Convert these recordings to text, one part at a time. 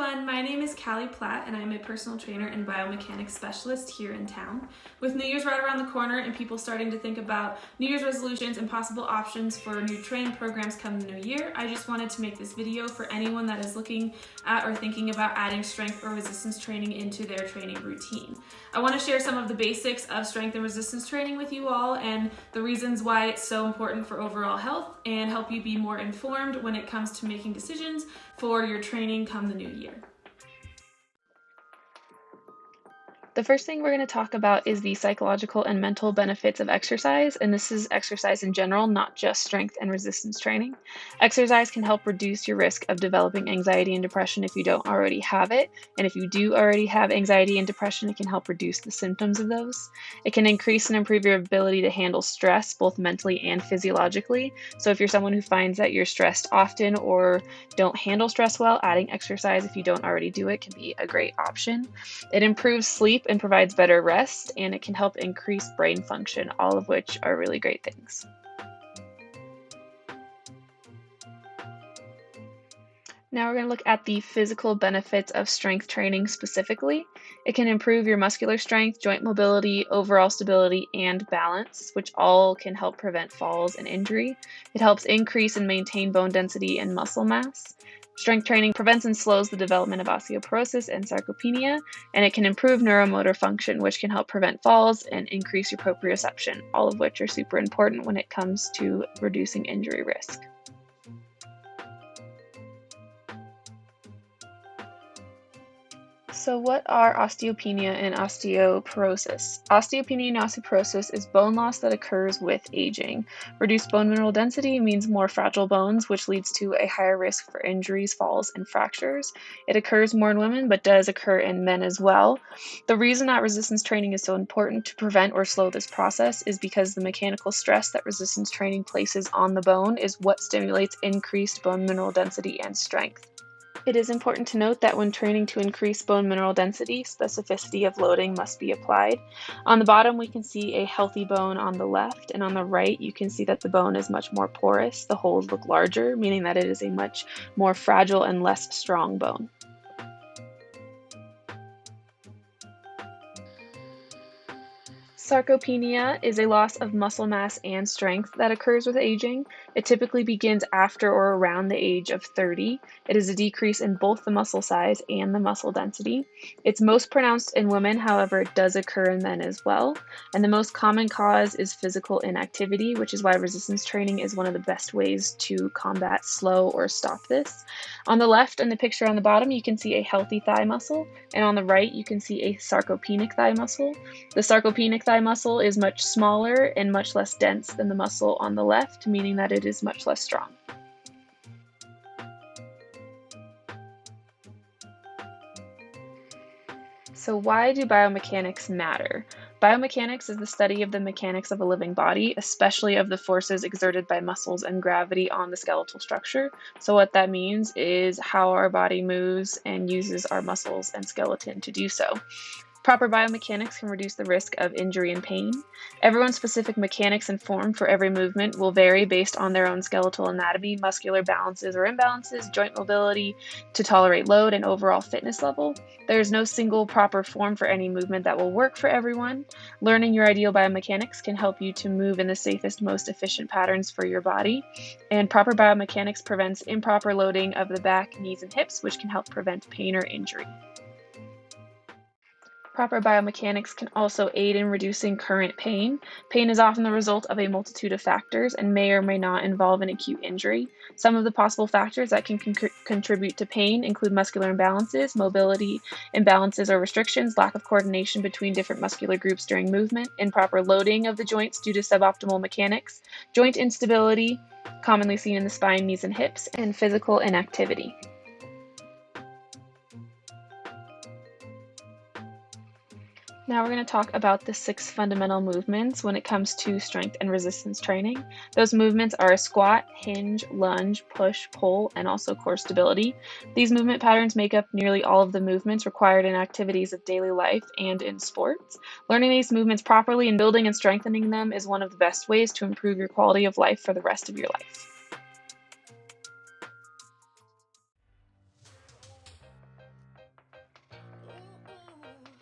everyone, my name is Callie Platt and I'm a personal trainer and biomechanics specialist here in town. With New Year's right around the corner and people starting to think about New Year's resolutions and possible options for new training programs come the new year, I just wanted to make this video for anyone that is looking at or thinking about adding strength or resistance training into their training routine. I want to share some of the basics of strength and resistance training with you all and the reasons why it's so important for overall health and help you be more informed when it comes to making decisions for your training come the new year. The first thing we're going to talk about is the psychological and mental benefits of exercise, and this is exercise in general, not just strength and resistance training. Exercise can help reduce your risk of developing anxiety and depression if you don't already have it, and if you do already have anxiety and depression, it can help reduce the symptoms of those. It can increase and improve your ability to handle stress, both mentally and physiologically. So if you're someone who finds that you're stressed often or don't handle stress well, adding exercise if you don't already do it can be a great option. It improves sleep and provides better rest, and it can help increase brain function, all of which are really great things. Now we're going to look at the physical benefits of strength training specifically. It can improve your muscular strength, joint mobility, overall stability, and balance, which all can help prevent falls and injury. It helps increase and maintain bone density and muscle mass. Strength training prevents and slows the development of osteoporosis and sarcopenia, and it can improve neuromotor function, which can help prevent falls and increase your proprioception, all of which are super important when it comes to reducing injury risk. So what are osteopenia and osteoporosis? Osteopenia and osteoporosis is bone loss that occurs with aging. Reduced bone mineral density means more fragile bones, which leads to a higher risk for injuries, falls, and fractures. It occurs more in women, but does occur in men as well. The reason that resistance training is so important to prevent or slow this process is because the mechanical stress that resistance training places on the bone is what stimulates increased bone mineral density and strength. It is important to note that when training to increase bone mineral density, specificity of loading must be applied. On the bottom, we can see a healthy bone on the left, and on the right, you can see that the bone is much more porous. The holes look larger, meaning that it is a much more fragile and less strong bone. Sarcopenia is a loss of muscle mass and strength that occurs with aging. It typically begins after or around the age of 30. It is a decrease in both the muscle size and the muscle density. It's most pronounced in women, however, it does occur in men as well. And the most common cause is physical inactivity, which is why resistance training is one of the best ways to combat, slow, or stop this. On the left, in the picture on the bottom, you can see a healthy thigh muscle, and on the right, you can see a sarcopenic thigh muscle. The sarcopenic thigh muscle is much smaller and much less dense than the muscle on the left, meaning that it is much less strong. So why do biomechanics matter? Biomechanics is the study of the mechanics of a living body, especially of the forces exerted by muscles and gravity on the skeletal structure. So what that means is how our body moves and uses our muscles and skeleton to do so. Proper biomechanics can reduce the risk of injury and pain. Everyone's specific mechanics and form for every movement will vary based on their own skeletal anatomy, muscular balances or imbalances, joint mobility to tolerate load, and overall fitness level. There is no single proper form for any movement that will work for everyone. Learning your ideal biomechanics can help you to move in the safest, most efficient patterns for your body. And proper biomechanics prevents improper loading of the back, knees, and hips, which can help prevent pain or injury. Proper biomechanics can also aid in reducing current pain. Pain is often the result of a multitude of factors and may or may not involve an acute injury. Some of the possible factors that can contribute to pain include muscular imbalances, mobility imbalances or restrictions, lack of coordination between different muscular groups during movement, improper loading of the joints due to suboptimal mechanics, joint instability, commonly seen in the spine, knees, and hips, and physical inactivity. Now we're going to talk about the 6 fundamental movements when it comes to strength and resistance training. Those movements are squat, hinge, lunge, push, pull, and also core stability. These movement patterns make up nearly all of the movements required in activities of daily life and in sports. Learning these movements properly and building and strengthening them is one of the best ways to improve your quality of life for the rest of your life.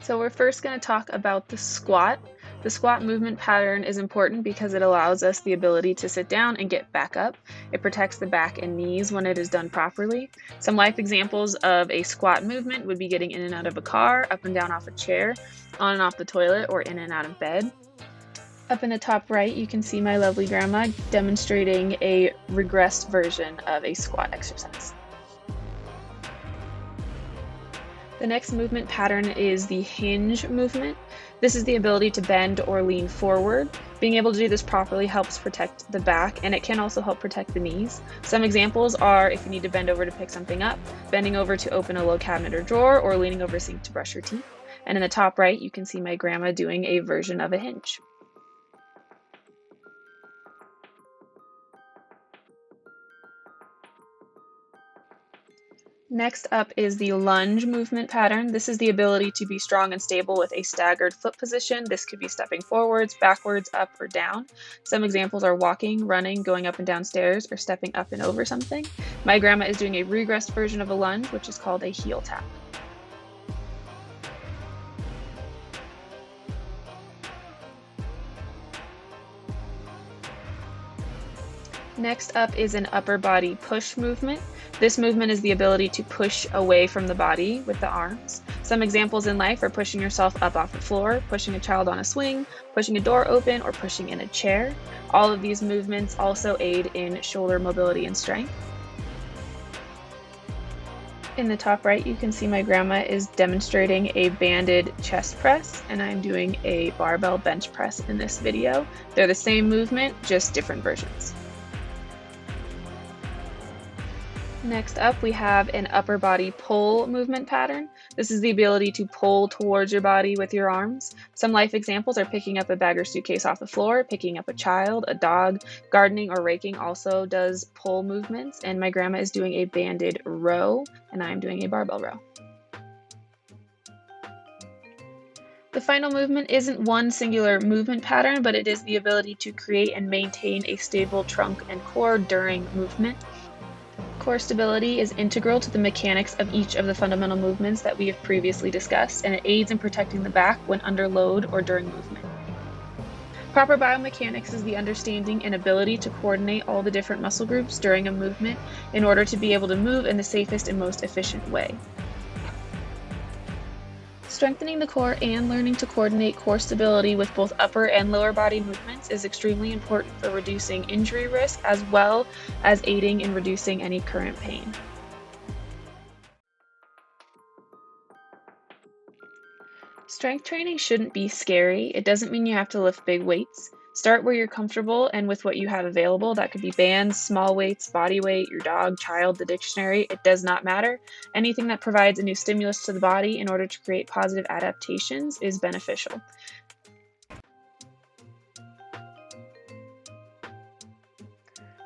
So we're first going to talk about the squat. The squat movement pattern is important because it allows us the ability to sit down and get back up. It protects the back and knees when it is done properly. Some life examples of a squat movement would be getting in and out of a car, up and down off a chair, on and off the toilet, or in and out of bed. Up in the top right, you can see my lovely grandma demonstrating a regressed version of a squat exercise. The next movement pattern is the hinge movement. This is the ability to bend or lean forward. Being able to do this properly helps protect the back, and it can also help protect the knees. Some examples are if you need to bend over to pick something up, bending over to open a low cabinet or drawer, or leaning over a sink to brush your teeth. And in the top right, you can see my grandma doing a version of a hinge. Next up is the lunge movement pattern. This is the ability to be strong and stable with a staggered foot position. This could be stepping forwards, backwards, up, or down. Some examples are walking, running, going up and down stairs, or stepping up and over something. My grandma is doing a regressed version of a lunge, which is called a heel tap. Next up is an upper body push movement. This movement is the ability to push away from the body with the arms. Some examples in life are pushing yourself up off the floor, pushing a child on a swing, pushing a door open, or pushing in a chair. All of these movements also aid in shoulder mobility and strength. In the top right, you can see my grandma is demonstrating a banded chest press, and I'm doing a barbell bench press in this video. They're the same movement, just different versions. Next up, we have an upper body pull movement pattern. This is the ability to pull towards your body with your arms. Some life examples are picking up a bag or suitcase off the floor, picking up a child, a dog. Gardening or raking also does pull movements, and my grandma is doing a banded row, and I'm doing a barbell row. The final movement isn't one singular movement pattern, but it is the ability to create and maintain a stable trunk and core during movement. Core stability is integral to the mechanics of each of the fundamental movements that we have previously discussed, and it aids in protecting the back when under load or during movement. Proper biomechanics is the understanding and ability to coordinate all the different muscle groups during a movement in order to be able to move in the safest and most efficient way. Strengthening the core and learning to coordinate core stability with both upper and lower body movements is extremely important for reducing injury risk as well as aiding in reducing any current pain. Strength training shouldn't be scary. It doesn't mean you have to lift big weights. Start where you're comfortable and with what you have available. That could be bands, small weights, body weight, your dog, child, the dictionary. It does not matter. Anything that provides a new stimulus to the body in order to create positive adaptations is beneficial.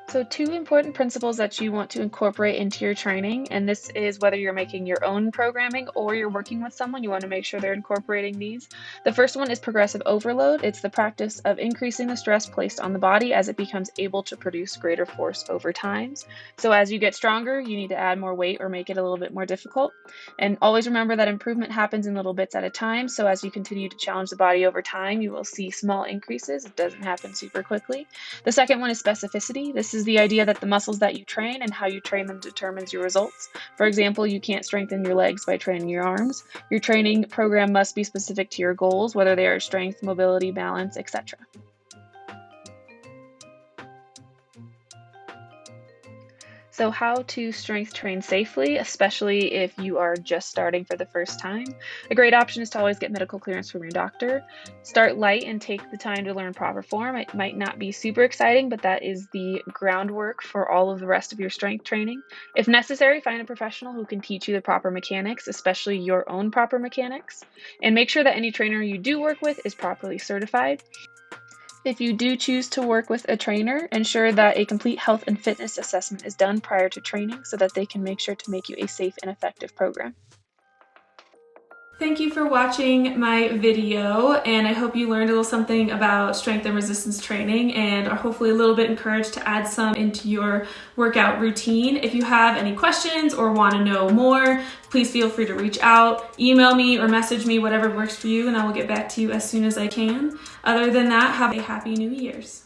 So 2 important principles that you want to incorporate into your training, and this is whether you're making your own programming or you're working with someone, you want to make sure they're incorporating these. The first one is progressive overload. It's the practice of increasing the stress placed on the body as it becomes able to produce greater force over time. So as you get stronger, you need to add more weight or make it a little bit more difficult. And always remember that improvement happens in little bits at a time. So as you continue to challenge the body over time, you will see small increases. It doesn't happen super quickly. The second one is specificity. This is the idea that the muscles that you train and how you train them determines your results. For example, you can't strengthen your legs by training your arms. Your training program must be specific to your goals, whether they are strength, mobility, balance, etc. So how to strength train safely, especially if you are just starting for the first time. A great option is to always get medical clearance from your doctor. Start light and take the time to learn proper form. It might not be super exciting, but that is the groundwork for all of the rest of your strength training. If necessary, find a professional who can teach you the proper mechanics, especially your own proper mechanics. And make sure that any trainer you do work with is properly certified. If you do choose to work with a trainer, ensure that a complete health and fitness assessment is done prior to training so that they can make sure to make you a safe and effective program. Thank you for watching my video, and I hope you learned a little something about strength and resistance training and are hopefully a little bit encouraged to add some into your workout routine. If you have any questions or want to know more, please feel free to reach out, email me or message me, whatever works for you, and I will get back to you as soon as I can. Other than that, have a happy New Year's.